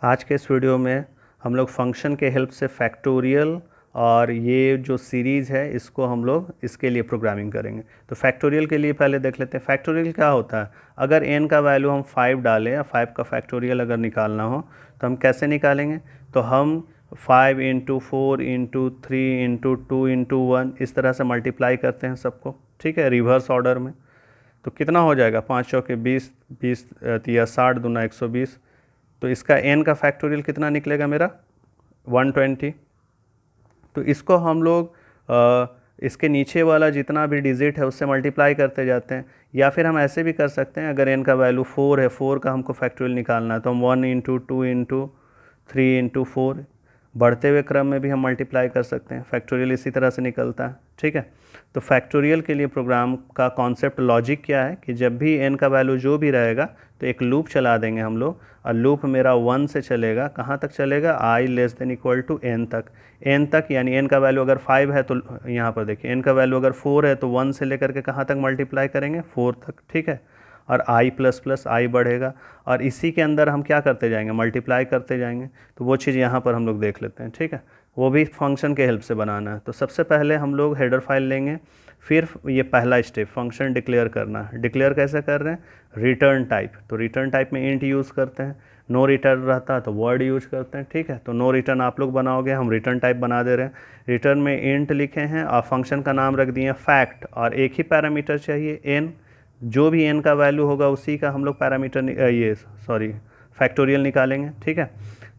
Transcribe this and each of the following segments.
आज के इस वीडियो में हम लोग फंक्शन के हेल्प से फैक्टोरियल और ये जो सीरीज़ है इसको हम लोग इसके लिए प्रोग्रामिंग करेंगे। तो फैक्टोरियल के लिए पहले देख लेते हैं फैक्टोरियल क्या होता है। अगर n का वैल्यू हम 5 डालें या 5 का फैक्टोरियल अगर निकालना हो तो हम कैसे निकालेंगे। तो हम 5 इंटू 4 इंटू 3 इंटू 2 इंटू 1 इस तरह से मल्टीप्लाई करते हैं सबको, ठीक है, रिवर्स ऑर्डर में। तो कितना हो जाएगा, 5 चौके 20, 20 या 60 दूना 120। तो इसका n का फैक्टोरियल कितना निकलेगा मेरा 120। तो इसको हम लोग इसके नीचे वाला जितना भी डिजिट है उससे मल्टीप्लाई करते जाते हैं। या फिर हम ऐसे भी कर सकते हैं, अगर n का वैल्यू 4 है, 4 का हमको फैक्टोरियल निकालना है तो हम 1 इंटू 2 इंटू 3 इंटू 4 बढ़ते हुए क्रम में भी हम मल्टीप्लाई कर सकते हैं। फैक्टोरियल इसी तरह से निकलता है, ठीक है। तो फैक्टोरियल के लिए प्रोग्राम का कॉन्सेप्ट लॉजिक क्या है कि जब भी n का वैल्यू जो भी रहेगा तो एक लूप चला देंगे हम लोग, और लूप मेरा 1 से चलेगा, कहाँ तक चलेगा, i less than equal to n तक। n तक यानी n का वैल्यू अगर 5 है तो यहाँ पर देखिए n का वैल्यू अगर 4 है तो 1 से लेकर के कहाँ तक मल्टीप्लाई करेंगे, 4 तक, ठीक है। और i प्लस प्लस आई बढ़ेगा और इसी के अंदर हम क्या करते जाएंगे, मल्टीप्लाई करते जाएंगे। तो वो चीज़ यहाँ पर हम लोग देख लेते हैं, ठीक है। वो भी फंक्शन के हेल्प से बनाना है। तो सबसे पहले हम लोग हेडर फाइल लेंगे, फिर ये पहला स्टेप फंक्शन डिक्लेयर करना है। डिक्लेयर कैसे कर रहे हैं, रिटर्न टाइप। तो रिटर्न टाइप में इंट यूज़ करते हैं, नो रिटर्न रहता है तो वर्ड यूज करते हैं, ठीक है। तो नो रिटर्न आप लोग बनाओगे, हम रिटर्न टाइप बना दे रहे हैं। रिटर्न में इंट लिखे हैं और फंक्शन का नाम रख दिए फैक्ट, और एक ही पैरामीटर चाहिए n। जो भी n का वैल्यू होगा उसी का हम लोग पैरामीटर फैक्टोरियल निकालेंगे, ठीक है।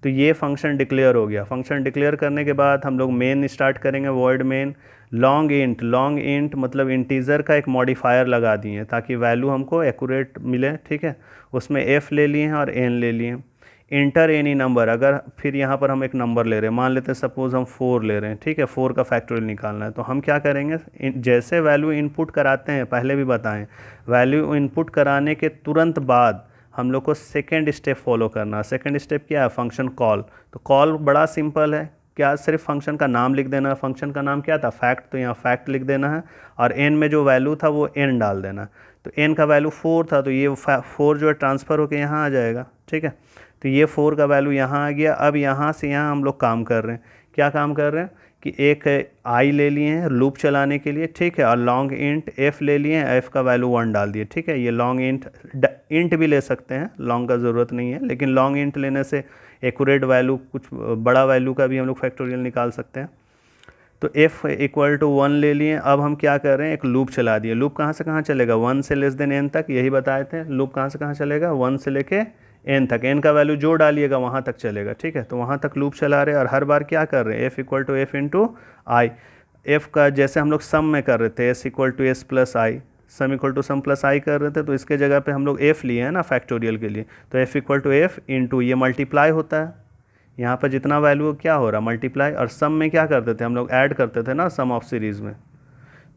तो ये फंक्शन डिक्लेयर हो गया। फंक्शन डिक्लेयर करने के बाद हम लोग मेन स्टार्ट करेंगे, वर्ड मेन। लॉन्ग इंट मतलब इंटीजर का एक मॉडिफायर लगा दिए ताकि वैल्यू हमको एक्यूरेट मिले, ठीक है। उसमें f ले लिए हैं और n ले लिए हैं। इंटर एनी नंबर, अगर फिर यहाँ पर हम एक नंबर ले रहे हैं, मान लेते हैं सपोज हम 4 ले रहे हैं, ठीक है। 4 का फैक्टोरियल निकालना है तो हम क्या करेंगे, जैसे वैल्यू इनपुट कराते हैं, पहले भी बताएं, वैल्यू इनपुट कराने के तुरंत बाद हम लोग को सेकेंड स्टेप फॉलो करना है। सेकेंड स्टेप क्या है, फंक्शन कॉल। तो कॉल बड़ा सिंपल है, क्या, सिर्फ फंक्शन का नाम लिख देना है। फंक्शन का नाम क्या था, फैक्ट, तो यहाँ फैक्ट लिख देना है और n में जो वैल्यू था वो n डाल देना है। तो n का वैल्यू 4 था तो ये 4 जो है ट्रांसफ़र होकर यहाँ आ जाएगा, ठीक है। तो ये 4 का वैल्यू यहाँ आ गया। अब यहाँ से यहाँ हम लोग काम कर रहे हैं, क्या काम कर रहे हैं कि एक i ले लिए हैं लूप चलाने के लिए, ठीक है, और लॉन्ग इंट f ले लिए हैं, f का वैल्यू 1 डाल दिए, ठीक है। ये लॉन्ग इंट भी ले सकते हैं, लॉन्ग का ज़रूरत नहीं है, लेकिन लॉन्ग इंट लेने से एक्यूरेट वैल्यू, कुछ बड़ा वैल्यू का भी हम लोग फैक्टोरियल निकाल सकते हैं। तो f इक्वल टू 1 ले लिए। अब हम क्या कर रहे हैं, एक लूप चला दिए। लूप कहाँ से कहाँ चलेगा, 1 से लेस देन n तक, यही बताए थे। लूप कहाँ से कहाँ चलेगा, 1 से लेके n तक, n का वैल्यू जो डालिएगा वहाँ तक चलेगा, ठीक है। तो वहाँ तक लूप चला रहे हैं और हर बार क्या कर रहे हैं, f equal to f into i. F का जैसे हम लोग सम में कर रहे थे, s equal to S plus I, sum equal to sum plus I कर रहे थे, तो इसके जगह पे हम लोग f लिए हैं ना फैक्टोरियल के लिए। तो f equal to f into, ये मल्टीप्लाई होता है, यहाँ पर जितना वैल्यू क्या हो रहा है मल्टीप्लाई, और सम में क्या करते थे हम लोग, ऐड करते थे ना सम ऑफ सीरीज़ में।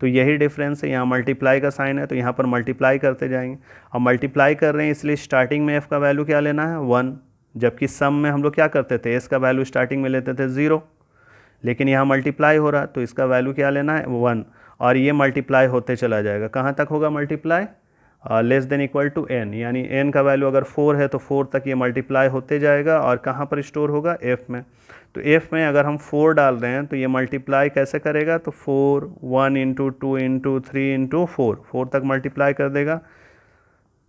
तो यही डिफरेंस है, यहाँ मल्टीप्लाई का साइन है तो यहाँ पर मल्टीप्लाई करते जाएंगे। अब मल्टीप्लाई कर रहे हैं इसलिए स्टार्टिंग में f का वैल्यू क्या लेना है, 1, जबकि सम में हम लोग क्या करते थे, s का वैल्यू स्टार्टिंग में लेते थे 0, लेकिन यहाँ मल्टीप्लाई हो रहा है तो इसका वैल्यू क्या लेना है, 1, और ये मल्टीप्लाई होते चला जाएगा। कहाँ तक होगा multiply, less than equal to n, यानी n का वैल्यू अगर 4 है तो 4 तक ये मल्टीप्लाई होते जाएगा और कहाँ पर स्टोर होगा, f में। तो f में अगर हम 4 डाल रहे हैं तो ये मल्टीप्लाई कैसे करेगा, तो 4, 1 इंटू 2 इंटू 3 इंटू 4 तक मल्टीप्लाई कर देगा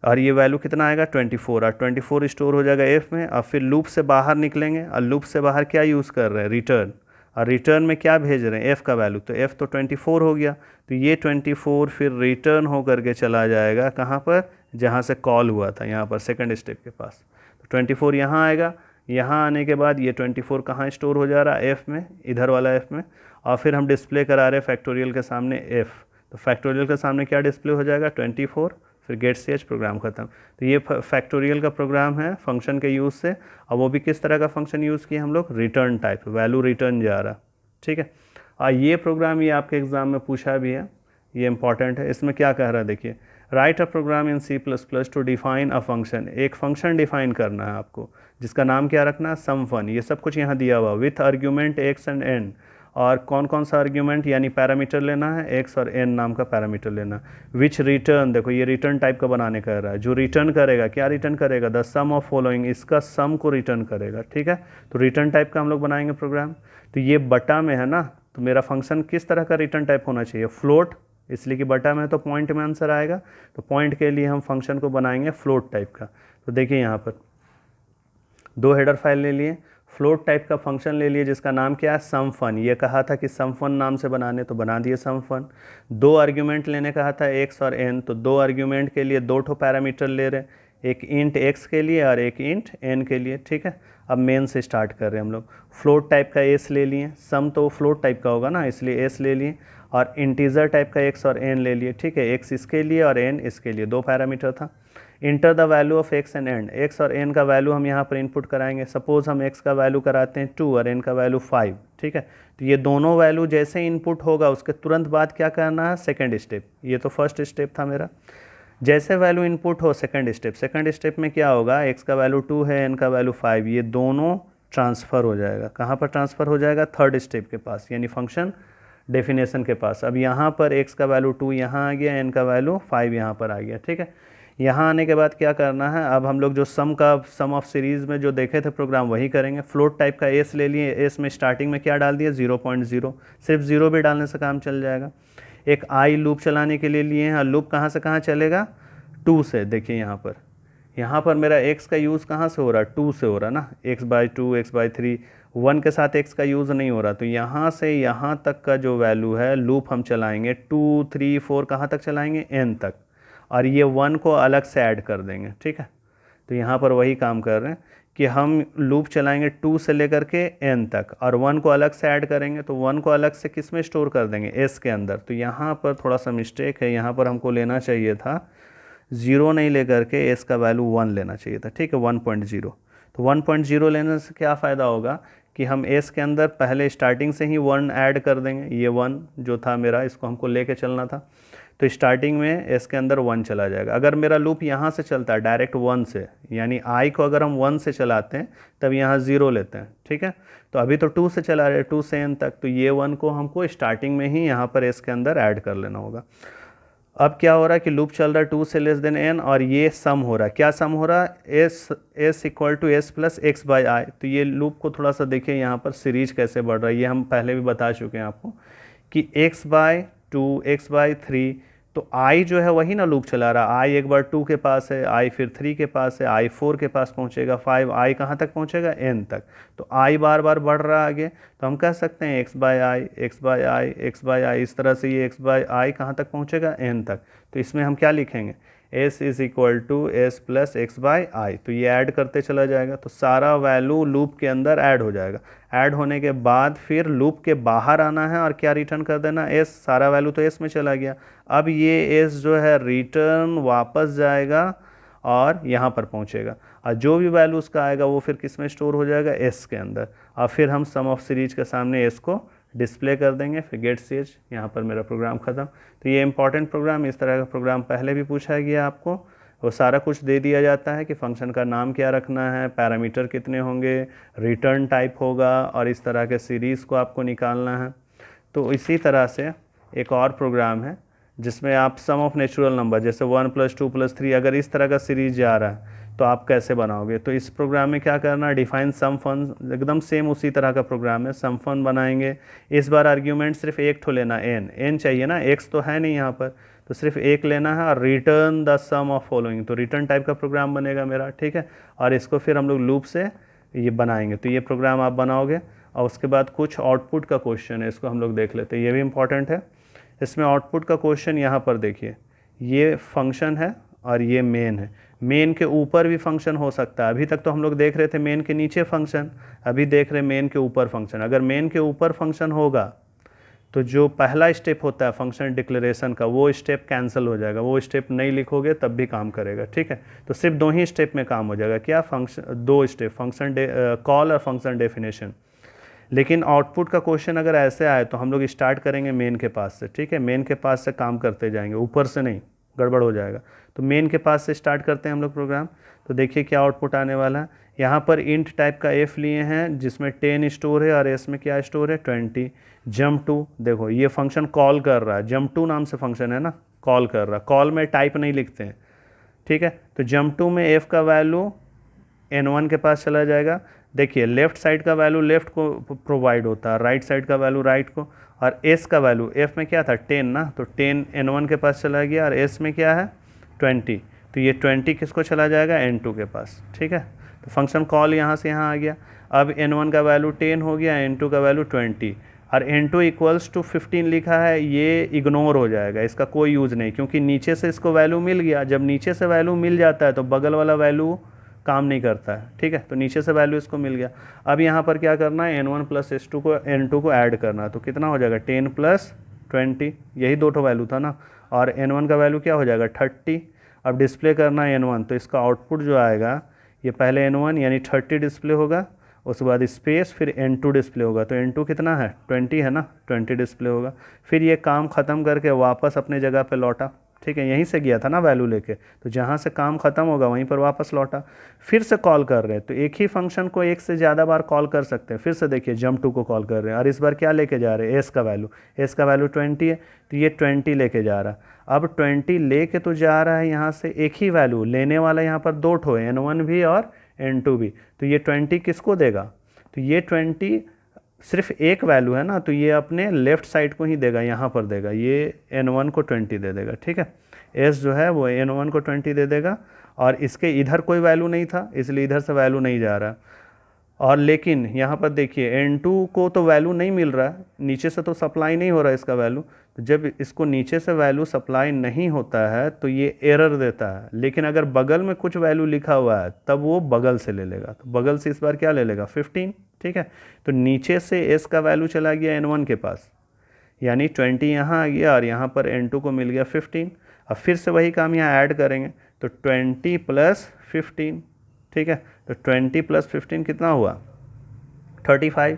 और ये वैल्यू कितना आएगा, 24, और 24 स्टोर हो जाएगा f में। और फिर लूप से बाहर निकलेंगे और लूप से बाहर क्या यूज़ कर रहे हैं, रिटर्न, और रिटर्न में क्या भेज रहे हैं, f का वैल्यू। तो f तो 24 हो गया, तो ये 24 फिर रिटर्न हो करके चला जाएगा कहाँ पर, जहाँ से कॉल हुआ था, यहाँ पर सेकंड स्टेप के पास। तो 24 यहाँ आएगा, यहाँ आने के बाद ये 24 कहाँ स्टोर हो जा रहा है, f में, इधर वाला f में। और फिर हम डिस्प्ले करा रहे हैं फैक्टोरियल के सामने f। तो फैक्टोरियल के सामने क्या डिस्प्ले हो जाएगा, 24, फिर गेट ch, प्रोग्राम ख़त्म। तो ये फैक्टोरियल का प्रोग्राम है फंक्शन के यूज़ से। अब वो भी किस तरह का फंक्शन यूज़ किया हम लोग, रिटर्न टाइप, वैल्यू रिटर्न जा रहा, ठीक है। और ये प्रोग्राम ये आपके एग्ज़ाम में पूछा भी है, ये इंपॉर्टेंट है। इसमें क्या कह रहा है देखिए, write a program in C++ to define a function. एक फंक्शन डिफाइन करना है आपको जिसका नाम क्या रखना है, सम फन। ये सब कुछ यहाँ दिया हुआ with argument x and n, और कौन कौन सा आर्ग्यूमेंट यानी पैरामीटर लेना है, एक्स और एन नाम का पैरामीटर लेना है। विच रिटर्न, देखो ये रिटर्न टाइप का बनाने का रहा है, जो रिटर्न करेगा क्या रिटर्न करेगा, द सम ऑफ फॉलोइंग, इसका सम को रिटर्न करेगा। ठीक है, तो रिटर्न टाइप का हम लोग बनाएंगे प्रोग्राम। तो ये बटा में है ना, तो मेरा फंक्शन किस तरह का रिटर्न टाइप होना चाहिए, फ्लोट, इसलिए कि बटा में है तो पॉइंट में आंसर आएगा, तो पॉइंट के लिए हम फंक्शन को बनाएंगे फ्लोट टाइप का। तो देखिए यहाँ पर दो हेडर फाइल ले लिए, फ्लोट टाइप का फंक्शन ले लिए जिसका नाम क्या है, सम फन। ये कहा था कि सम फन नाम से बनाने, तो बना दिए सम फन। दो आर्ग्यूमेंट लेने कहा था, एक्स और एन, तो दो आर्ग्यूमेंट के लिए दो ठो पैरामीटर ले रहे हैं, एक इंट एक्स के लिए और एक इंट एन के लिए। ठीक है, अब मेन से स्टार्ट कर रहे हैं हम लोग। फ्लोट टाइप का एस ले लिए, सम तो फ्लोट टाइप का होगा ना, इसलिए एस ले लिए, और इंटीजर टाइप का एक्स और एन ले लिए। ठीक है, एक्स इसके लिए और एन इसके लिए, दो पैरामीटर था। Enter the value of x and n, x और एन का वैल्यू हम यहाँ पर इनपुट कराएंगे। सपोज हम एक्स का वैल्यू कराते हैं 2 और एन का वैल्यू 5। ठीक है, तो ये दोनों वैल्यू जैसे इनपुट होगा उसके तुरंत बाद क्या करना है, सेकंड स्टेप। ये तो फर्स्ट स्टेप था मेरा, जैसे वैल्यू इनपुट हो सेकंड स्टेप। सेकंड स्टेप में क्या होगा, एक्स का वैल्यू 2 है, एन का वैल्यू 5, ये दोनों ट्रांसफ़र हो जाएगा। कहाँ पर ट्रांसफ़र हो जाएगा, थर्ड स्टेप के पास, यानी फंक्शन डेफिनेशन के पास। अब यहाँ पर एक्स का वैल्यू 2 यहाँ आ गया, एन का वैल्यू 5 यहाँ पर आ गया। ठीक है, यहाँ आने के बाद क्या करना है, अब हम लोग जो सम ऑफ सीरीज़ में जो देखे थे प्रोग्राम वही करेंगे। फ्लोट टाइप का एस ले लिए, एस में स्टार्टिंग में क्या डाल दिया, 0.0, सिर्फ 0 भी डालने से काम चल जाएगा। एक आई लूप चलाने के लिए लिए हैं, लूप कहाँ से कहाँ चलेगा, 2 से। देखिए यहाँ पर मेरा x का यूज़ कहाँ से हो रहा है, 2 से हो रहा है ना, x/2 x/3, 1 के साथ x का यूज़ नहीं हो रहा। तो यहाँ से यहाँ तक का जो वैल्यू है लूप हम चलाएंगे 2 3 4 कहाँ तक चलाएंगे, n तक, और ये 1 को अलग से ऐड कर देंगे। ठीक है, तो यहाँ पर वही काम कर रहे हैं कि हम लूप चलाएंगे 2 से लेकर के n तक, और 1 को अलग से ऐड करेंगे। तो 1 को अलग से किस में स्टोर कर देंगे, s के अंदर। तो यहाँ पर थोड़ा सा मिस्टेक है, यहाँ पर हमको लेना चाहिए था 0 नहीं लेकर के s का वैल्यू 1 लेना चाहिए था। ठीक है, 1.0। तो 1.0 लेने से क्या फ़ायदा होगा कि हम s के अंदर पहले स्टार्टिंग से ही 1 ऐड कर देंगे। ये 1 जो था मेरा, इसको हमको लेके चलना था, तो स्टार्टिंग में s के अंदर 1 चला जाएगा। अगर मेरा लूप यहाँ से चलता है डायरेक्ट 1 से, यानी i को अगर हम 1 से चलाते हैं तब यहाँ 0 लेते हैं। ठीक है, तो अभी तो 2 से चला रहे हैं, 2 से n तक, तो ये 1 को हमको स्टार्टिंग में ही यहाँ पर s के अंदर ऐड कर लेना होगा। अब क्या हो रहा है कि लूप चल रहा है 2 से लेस देन n, और ये सम हो रहा है। क्या सम हो रहा है, s equal to S plus x by i. तो ये लूप को थोड़ा सा देखिए यहाँ पर सीरीज कैसे बढ़ रहा है, ये हम पहले भी बता चुके हैं आपको कि x/2 x/3, तो i जो है वही ना लूप चला रहा है। i एक बार 2 के पास है, i फिर 3 के पास है, i 4 के पास पहुँचेगा, 5, i कहाँ तक पहुँचेगा, n तक। तो i बार बार बढ़ रहा है आगे, तो हम कह सकते हैं x/i x/i x/i, इस तरह से ये x/i कहाँ तक पहुँचेगा, n तक। तो इसमें हम क्या लिखेंगे, s is equal to S plus x/i। तो ये ऐड करते चला जाएगा, तो सारा वैल्यू लूप के अंदर ऐड हो जाएगा। ऐड होने के बाद फिर लूप के बाहर आना है और क्या रिटर्न कर देना, s, सारा वैल्यू तो s में चला गया। अब ये s जो है रिटर्न वापस जाएगा और यहाँ पर पहुँचेगा, और जो भी वैल्यू उसका आएगा वो फिर किस में स्टोर हो जाएगा, s के अंदर। और फिर हम सम ऑफ सीरीज के सामने s को डिस्प्ले कर देंगे, फिर गेट ch, यहाँ पर मेरा प्रोग्राम ख़त्म। तो ये इंपॉर्टेंट प्रोग्राम, इस तरह का प्रोग्राम पहले भी पूछा गया आपको, वो सारा कुछ दे दिया जाता है कि फंक्शन का नाम क्या रखना है, पैरामीटर कितने होंगे, रिटर्न टाइप होगा, और इस तरह के सीरीज़ को आपको निकालना है। तो इसी तरह से एक और प्रोग्राम है जिसमें आप सम ऑफ नेचुरल नंबर, जैसे 1 + 2 + 3, अगर इस तरह का सीरीज जा रहा है तो आप कैसे बनाओगे। तो इस प्रोग्राम में क्या करना, डिफाइन सम फन, एकदम सेम उसी तरह का प्रोग्राम है। सम फन बनाएंगे, इस बार आर्ग्यूमेंट सिर्फ एक ठो लेना, n चाहिए ना, x तो है नहीं यहाँ पर, तो सिर्फ एक लेना है, और return the sum of following, तो रिटर्न टाइप का प्रोग्राम बनेगा मेरा। ठीक है, और इसको फिर हम लोग लूप से ये बनाएंगे। तो ये प्रोग्राम आप बनाओगे, और उसके बाद कुछ आउटपुट का क्वेश्चन है, इसको हम लोग देख लेते हैं, ये भी इंपॉर्टेंट है। इसमें आउटपुट का क्वेश्चन यहाँ पर देखिए, ये फंक्शन है और ये मेन है। मेन के ऊपर भी फंक्शन हो सकता है, अभी तक तो हम लोग देख रहे थे मेन के नीचे फंक्शन, अभी देख रहे मेन के ऊपर फंक्शन। अगर मेन के ऊपर फंक्शन होगा तो जो पहला स्टेप होता है फंक्शन डिक्लेरेशन का, वो स्टेप कैंसिल हो जाएगा, वो स्टेप नहीं लिखोगे तब भी काम करेगा। ठीक है, तो सिर्फ 2 ही स्टेप में काम हो जाएगा। क्या, फंक्शन 2 स्टेप, फंक्शन कॉल और फंक्शन डेफिनेशन। लेकिन आउटपुट का क्वेश्चन अगर ऐसे आए तो हम लोग स्टार्ट करेंगे मेन के पास से। ठीक है, मेन के पास से काम करते जाएंगे, ऊपर से नहीं, गड़बड़ हो जाएगा। तो मेन के पास से स्टार्ट करते हैं हम लोग प्रोग्राम। तो देखिए क्या आउटपुट आने वाला है, यहाँ पर इंट टाइप का एफ लिए हैं जिसमें 10 स्टोर है और एस में क्या स्टोर है 20। जंप टू, देखो ये फंक्शन कॉल कर रहा है, जंप टू नाम से फंक्शन है ना, कॉल कर रहा है, कॉल में टाइप नहीं लिखते हैं, ठीक है। तो जंप टू में एफ का वैल्यू n1 के पास चला जाएगा। देखिए लेफ्ट साइड का वैल्यू लेफ्ट को प्रोवाइड होता है, राइट साइड का वैल्यू राइट को, और एस का वैल्यू एफ में क्या था 10 ना, तो 10 n1 के पास चला गया, और एस में क्या है 20, तो ये 20 किसको चला जाएगा n2 के पास, ठीक है। तो फंक्शन कॉल यहाँ से यहाँ आ गया। अब n1 का वैल्यू 10 हो गया, n2 का वैल्यू 20, और n2 इक्वल्स टू 15 लिखा है, ये इग्नोर हो जाएगा, इसका कोई यूज़ नहीं, क्योंकि नीचे से इसको वैल्यू मिल गया। जब नीचे से वैल्यू मिल जाता है तो बगल वाला वैल्यू काम नहीं करता है, ठीक है। तो नीचे से वैल्यू इसको मिल गया। अब यहाँ पर क्या करना है, n1 प्लस s2 को n2 को ऐड करना है, तो कितना हो जाएगा 10 प्लस 20, यही दो ठो वैल्यू था ना, और n1 का वैल्यू क्या हो जाएगा 30। अब डिस्प्ले करना है n1, तो इसका आउटपुट जो आएगा ये पहले n1 यानी 30 डिस्प्ले होगा, उसके बाद स्पेस, फिर n2 डिस्प्ले होगा, तो n2 कितना है 20 है ना, 20 डिस्प्ले होगा। फिर ये काम ख़त्म करके वापस अपने जगह पे लौटा, ठीक है, यहीं से गया था ना वैल्यू लेके, तो जहाँ से काम ख़त्म होगा वहीं पर वापस लौटा। फिर से कॉल कर रहे हैं, तो एक ही फंक्शन को एक से ज़्यादा बार कॉल कर सकते हैं। फिर से देखिए जंप टू को कॉल कर रहे हैं, और इस बार क्या लेके जा रहे हैं, एस का वैल्यू 20 है, तो ये 20 लेके जा रहा है। अब 20 लेके तो जा रहा है यहाँ से, एक ही वैल्यू लेने वाला यहाँ पर दो ठो है, n1 भी और n2 भी, तो ये 20 किसको देगा, तो ये 20 सिर्फ एक वैल्यू है ना, तो ये अपने लेफ़्ट साइड को ही देगा, यहाँ पर देगा, ये n1 को 20 दे देगा, ठीक है। s जो है वो n1 को 20 दे देगा, और इसके इधर कोई वैल्यू नहीं था इसलिए इधर से वैल्यू नहीं जा रहा। और लेकिन यहाँ पर देखिए n2 को तो वैल्यू नहीं मिल रहा, नीचे से तो सप्लाई नहीं हो रहा इसका वैल्यू, तो जब इसको नीचे से वैल्यू सप्लाई नहीं होता है तो ये एरर देता है। लेकिन अगर बगल में कुछ वैल्यू लिखा हुआ है तब वो बगल से ले लेगा, तो बगल से इस बार क्या ले लेगा 15, ठीक है। तो नीचे से s का वैल्यू चला गया n1 के पास, यानी 20 यहाँ आ गया, और यहाँ पर n2 को मिल गया 15। अब फिर से वही काम यहाँ ऐड करेंगे, तो 20 प्लस 15, ठीक है। तो 20 प्लस 15 कितना हुआ 35,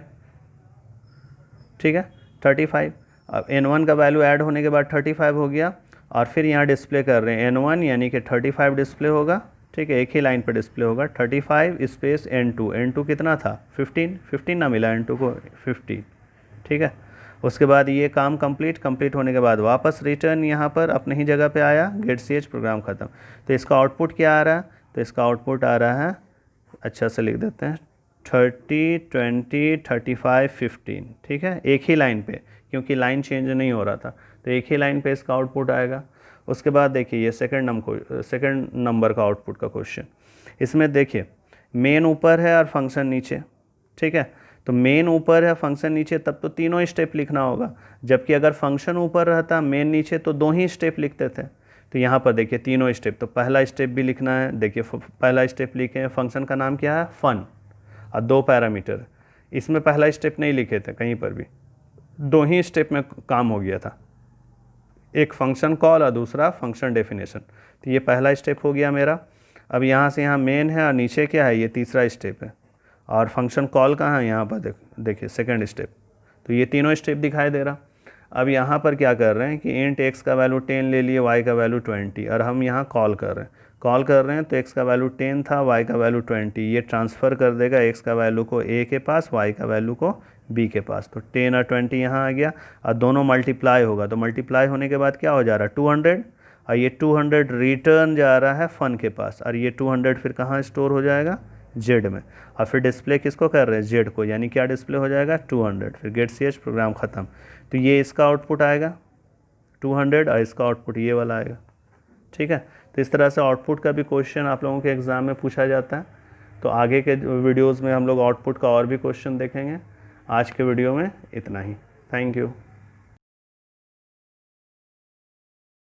ठीक है 35। अब n1 का वैल्यू ऐड होने के बाद 35 हो गया, और फिर यहाँ डिस्प्ले कर रहे हैं n1 यानी कि 35 डिस्प्ले होगा, ठीक है, एक ही लाइन पर डिस्प्ले होगा, 35 स्पेस n2 कितना था 15 ना मिला n2 को 15, ठीक है। उसके बाद ये काम कंप्लीट होने के बाद वापस रिटर्न यहाँ पर अपने ही जगह पे आया, गेट ch प्रोग्राम ख़त्म। तो इसका आउटपुट क्या आ रहा है, तो इसका आउटपुट आ रहा है, अच्छा से लिख देते हैं 30 20 35 15, ठीक है, एक ही लाइन पे, क्योंकि लाइन चेंज नहीं हो रहा था, तो एक ही लाइन पे इसका आउटपुट आएगा। उसके बाद देखिए ये सेकंड नंबर का आउटपुट का क्वेश्चन, इसमें देखिए मेन ऊपर है और फंक्शन नीचे, ठीक है। तो मेन ऊपर है फंक्शन नीचे, तब तो तीनों स्टेप लिखना होगा, जबकि अगर फंक्शन ऊपर रहता मेन नीचे तो दो ही स्टेप लिखते थे। तो यहाँ पर देखिए तीनों स्टेप, तो पहला स्टेप भी लिखना है, देखिए पहला स्टेप लिखे हैं, फंक्शन का नाम क्या है फन, और 2 पैरामीटर, इसमें पहला स्टेप नहीं लिखे थे कहीं पर भी, 2 ही स्टेप में काम हो गया था, एक फंक्शन कॉल और दूसरा फंक्शन डेफिनेशन। तो ये पहला स्टेप हो गया मेरा। अब यहाँ से यहाँ मेन है और नीचे क्या है, ये तीसरा स्टेप है, और फंक्शन कॉल कहाँ है यहाँ पर देखिए सेकंड स्टेप। तो ये तीनों स्टेप दिखाई दे रहा। अब यहाँ पर क्या कर रहे हैं कि इंट x का वैल्यू 10 ले लिए, y का वैल्यू 20, और हम यहाँ कॉल कर रहे हैं तो x का वैल्यू 10 था, y का वैल्यू 20, ये ट्रांसफ़र कर देगा x का वैल्यू को a के पास, y का वैल्यू को b के पास। तो 10 और 20 यहाँ आ गया, और दोनों मल्टीप्लाई होगा, तो मल्टीप्लाई होने के बाद क्या हो जा रहा है 200, और ये 200 रिटर्न जा रहा है फन के पास, और ये 200 फिर कहाँ स्टोर हो जाएगा z में, और फिर डिस्प्ले किसको कर रहे हैं z को, यानी क्या डिस्प्ले हो जाएगा 200, फिर गेट ch प्रोग्राम ख़त्म। तो ये इसका आउटपुट आएगा 200 और इसका आउटपुट ये वाला आएगा, ठीक है। तो इस तरह से आउटपुट का भी क्वेश्चन आप लोगों के एग्ज़ाम में पूछा जाता है। तो आगे के वीडियोज़ में हम लोग आउटपुट का और भी क्वेश्चन देखेंगे। आज के वीडियो में इतना ही, थैंक यू।